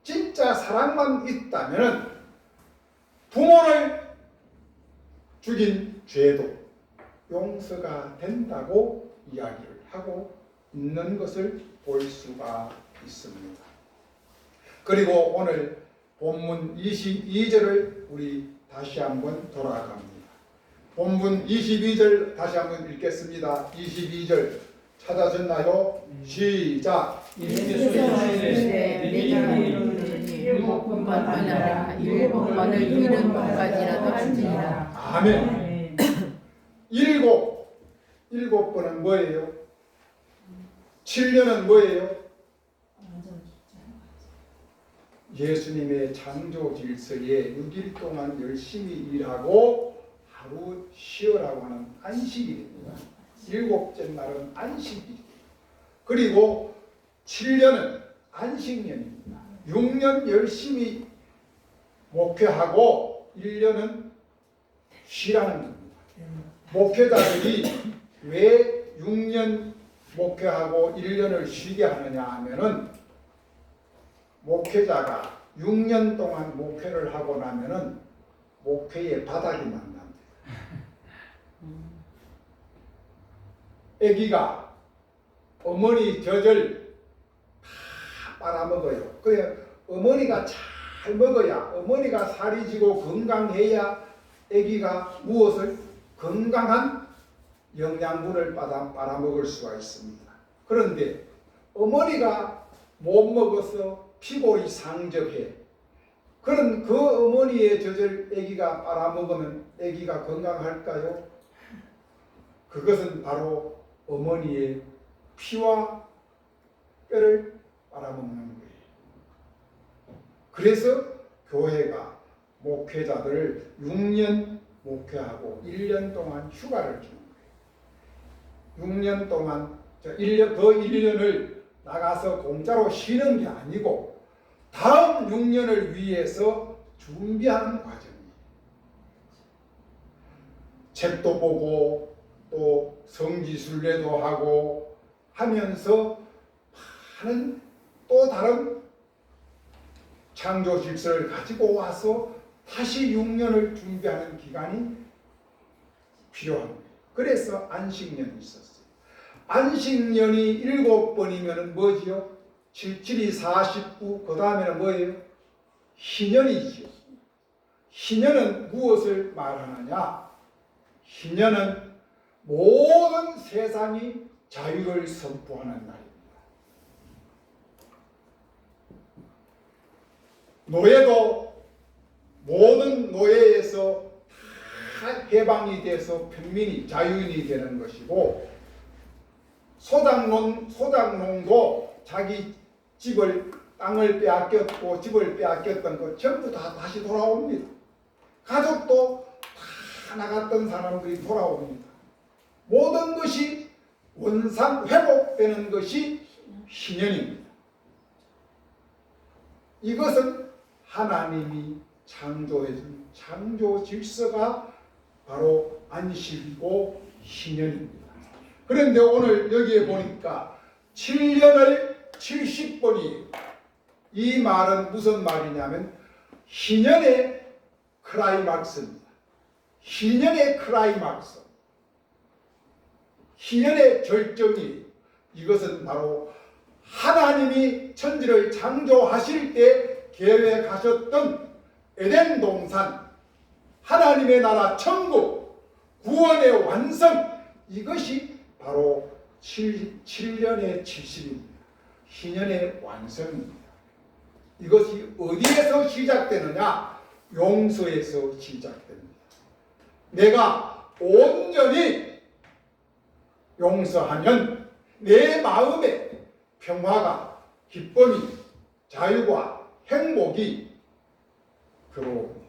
S4: 진짜 사랑만 있다면 부모를 죽인 죄도 용서가 된다고 이야기를 하고 있는 것을 볼 수가 있습니다. 그리고 오늘 본문 22절을 우리 다시 한번 돌아갑니다. 본문 22절 다시 한번 읽겠습니다. 22절 찾아졌나요? 시작.
S2: 예수께서 이르시되 내가 이르노니 일곱 번만 하느라 일곱 번을 이루는 것까지라도 할지니라.
S4: 아멘. 일곱 번은 뭐예요? 7년은 뭐예요? 예수님의 창조 질서에 6일 동안 열심히 일하고 하루 쉬어라고 하는 안식일입니다. 일곱째 날은 안식일. 그리고 7년은 안식년입니다. 6년 열심히 목회하고 1년은 쉬라는 겁니다. 목회자들이 왜 6년 목회하고 1년을 쉬게 하느냐 하면은 목회자가 6년 동안 목회를 하고 나면은 목회의 바닥이 만납니다. 아기가 어머니 젖을 다 빨아먹어요. 그래 어머니가 잘 먹어야, 어머니가 살이 지고 건강해야 아기가 무엇을 건강한 영양분을 빨아먹을 수가 있습니다. 그런데 어머니가 못 먹어서 피골이 상접해. 그런 그 어머니의 젖을 아기가 빨아먹으면 아기가 건강할까요? 그것은 바로 어머니의 피와 뼈를 빨아먹는 거예요. 그래서 교회가 목회자들을 6년 목회하고 1년 동안 휴가를 주는 거예요. 6년 동안 1년을 나가서 공짜로 쉬는 게 아니고 다음 6년을 위해서 준비하는 과정이에요. 책도 보고 또 성지순례도 하고 하면서 많은 또 다른 창조 질서를 가지고 와서 다시 6년을 준비하는 기간이 필요한 거예요. 그래서 안식년이 있었어요. 안식년이 7번이면 뭐지요? 7, 49, 그 다음에는 뭐예요? 희년이지요. 희년은 무엇을 말하느냐? 희년은 모든 세상이 자유를 선포하는 날입니다. 노예도 모든 노예에서 다 해방이 돼서 평민이 자유인이 되는 것이고, 소작농도 자기 집을 땅을 빼앗겼고 집을 빼앗겼던 것 전부 다 다시 돌아옵니다. 가족도 다 나갔던 사람들이 돌아옵니다. 모든 것이 원상 회복되는 것이 희년입니다. 이것은 하나님이 창조해준 창조 질서가 바로 안식이고 희년입니다. 그런데 오늘 여기에 보니까 7년을 70번이, 이 말은 무슨 말이냐면 희년의 클라이막스입니다. 희년의 클라이막스, 희년의 절정이, 이것은 바로 하나님이 천지를 창조하실 때 계획하셨던 에덴 동산, 하나님의 나라 천국, 구원의 완성, 이것이 바로 7년의 70입니다. 희년의 완성입니다. 이것이 어디에서 시작되느냐? 용서에서 시작됩니다. 내가 온전히 용서하면 내 마음에 평화가, 기쁨이, 자유가, 행복이 들어옵니다.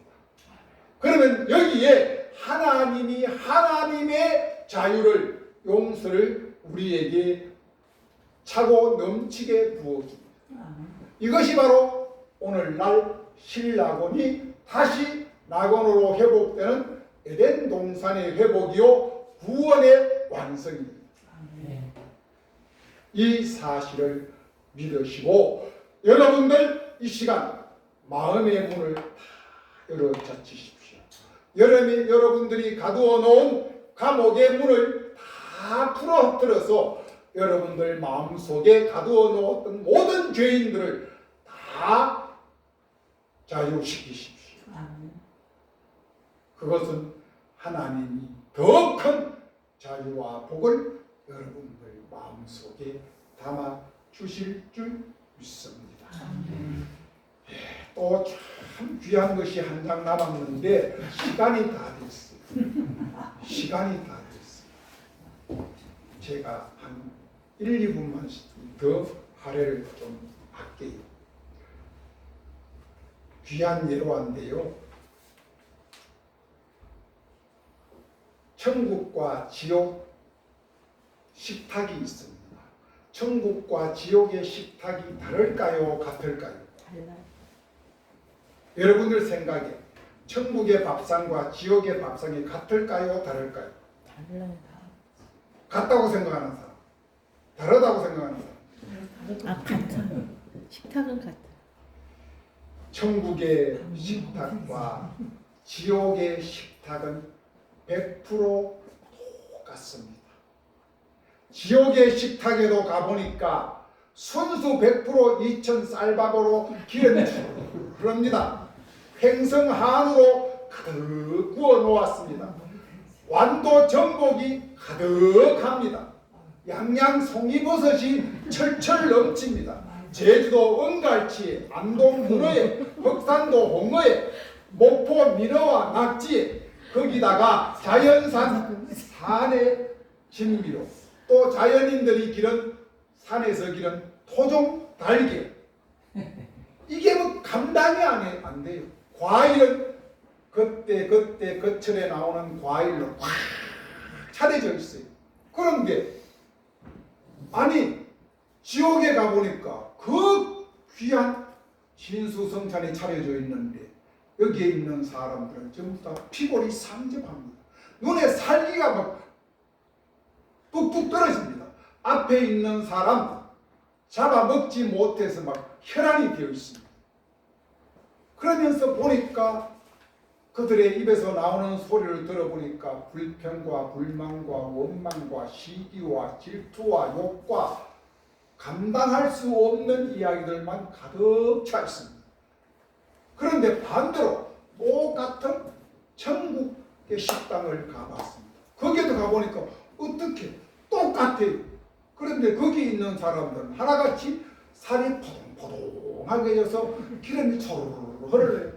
S4: 그러면 여기에 하나님이 하나님의 자유를, 용서를 우리에게 차고 넘치게 부어줍니다. 이것이 바로 오늘날 신라곤이 다시 낙원으로 회복되는 에덴 동산의 회복이요 구원의 완성입니다. 이 사실을 믿으시고 여러분들 이 시간 마음의 문을 다 열어젖히십시오. 여러분들이 가두어 놓은 감옥의 문을 다 풀어 흩어서 여러분들 마음속에 가두어 놓았던 모든 죄인들을 다 자유시키십시오. 그것은 하나님이 더 큰 자유와 복을 여러분들 마음속에 담아 주실 줄 믿습니다. 또 참 귀한 것이 한 장 남았는데 시간이 다 됐어요. 시간이 다 됐어요. 제가 한 1, 2분만 더 할애를 좀 할게요. 귀한 예로인데요. 천국과 지옥 식탁이 있습니다. 천국과 지옥의 식탁이 다를까요? 같을까요?
S3: 달라요.
S4: 여러분들 생각에 천국의 밥상과 지옥의 밥상이 같을까요? 다를까요?
S3: 달라요.
S4: 같다고 생각하는 사람, 다르다고 생각하는 사람.
S3: 같아. 식탁은 같아.
S4: 천국의 식탁과 지옥의 식탁은 100% 똑같습니다. 지옥의 식탁에도 가보니까 순수 100% 이천 쌀밥으로 기름이 흐릅니다. 횡성한우로 가득 구워 놓았습니다. 완도 전복이 가득합니다. 양양 송이버섯이 철철 넘칩니다. 제주도 은갈치에, 안동 문어에, 흑산도 홍어에, 목포 민어와 낙지에, 거기다가 자연산 산의 진미로, 또 자연인들이 기른 산에서 기른 토종 달걀, 이게 뭐 감당이 안 돼요. 과일은 그때 거철에 나오는 과일로 꽉 차려져 있어요. 그런데 아니 지옥에 가보니까 그 귀한 진수성찬이 차려져 있는데 여기에 있는 사람들은 전부 다 피골이 상접합니다. 눈에 살기가 막 뚝뚝 떨어집니다. 앞에 있는 사람 잡아먹지 못해서 막 혈안이 되어 있습니다. 그러면서 보니까 그들의 입에서 나오는 소리를 들어보니까 불평과 불만과 원망과 시기와 질투와 욕과 감당할 수 없는 이야기들만 가득 차 있습니다. 그런데 반대로 똑같은 천국의 식당을 가봤습니다. 거기에도 가보니까 어떻게 똑같아요. 그런데 거기 있는 사람들은 하나같이 살이 포동포동하게 져서 기름이 초르르 흐르네요.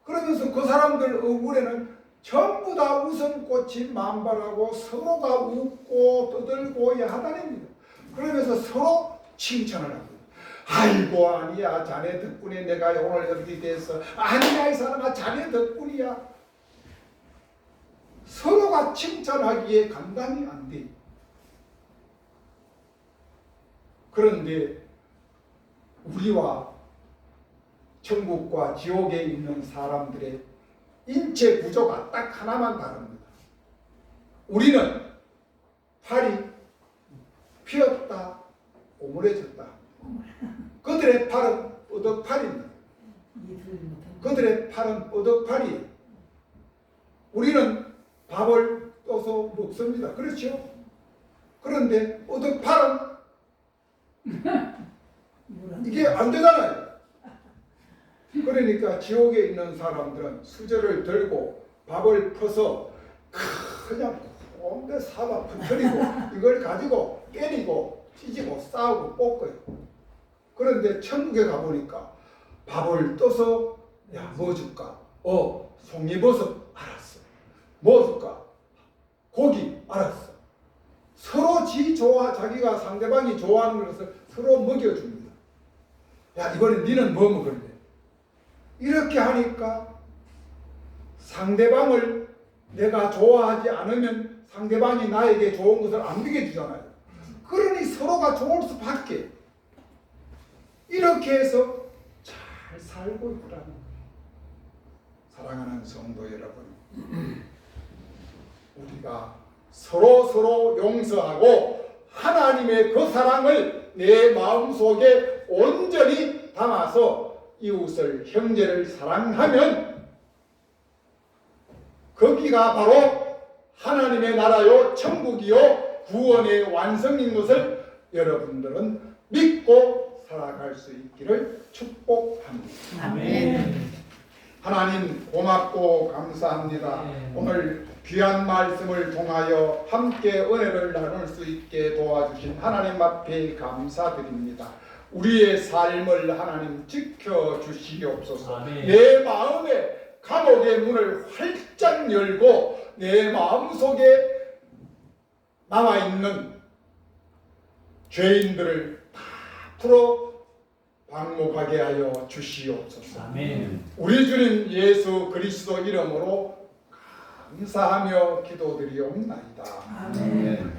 S4: 그러면서 그 사람들 얼굴에는 전부 다 웃음꽃이 만발하고 서로가 웃고 떠들고 야단입니다. 그러면서 서로 칭찬을 합니다. 아이고 아니야, 자네 덕분에 내가 오늘 여기 돼서, 아니야 이 사람아 자네 덕분이야. 서로가 칭찬하기에 감당이 안 돼. 그런데 우리와 천국과 지옥에 있는 사람들의 인체 구조가 딱 하나만 다릅니다. 우리는 팔이 휘었다 오므려졌다. 그들의 팔은 뻗어팔입니다. 그들의 팔은 뻗어팔이. 우리는 밥을 떠서 먹습니다. 그렇죠? 그런데 뻗어팔은 이게 안 되잖아요. 그러니까 지옥에 있는 사람들은 수저를 들고 밥을 퍼서 그냥 온데 사바 퍼뜨리고 이걸 가지고 때리고 찢고 싸우고 볶아요. 그런데 천국에 가보니까 밥을 떠서 야 뭐 줄까? 송이버섯 알았어. 뭐 줄까? 고기 알았어. 서로 자기가 상대방이 좋아하는 것을 서로 먹여줍니다. 야 이번엔 니는 뭐 먹을래? 이렇게 하니까 상대방을 내가 좋아하지 않으면 상대방이 나에게 좋은 것을 안 먹여주잖아요. 그러니 서로가 좋을 수밖에. 이렇게 해서 잘 살고 있더라는 거예요. 사랑하는 성도 여러분, 우리가 서로 용서하고 하나님의 그 사랑을 내 마음속에 온전히 담아서 이웃을 형제를 사랑하면 거기가 바로 하나님의 나라요 천국이요 구원의 완성인 것을 여러분들은 믿고 살아갈 수 있기를 축복합니다.
S2: 아멘.
S4: 하나님 고맙고 감사합니다. 오늘 귀한 말씀을 통하여 함께 은혜를 나눌 수 있게 도와주신 하나님 앞에 감사드립니다. 우리의 삶을 하나님 지켜주시옵소서. 내 마음에 감옥의 문을 활짝 열고 내 마음속에 남아있는 죄인들을 다 풀어 방목하게 하여 주시옵소서.
S5: 아멘.
S4: 우리 주님 예수 그리스도 이름으로 감사하며 기도드리옵나이다.
S2: 아멘.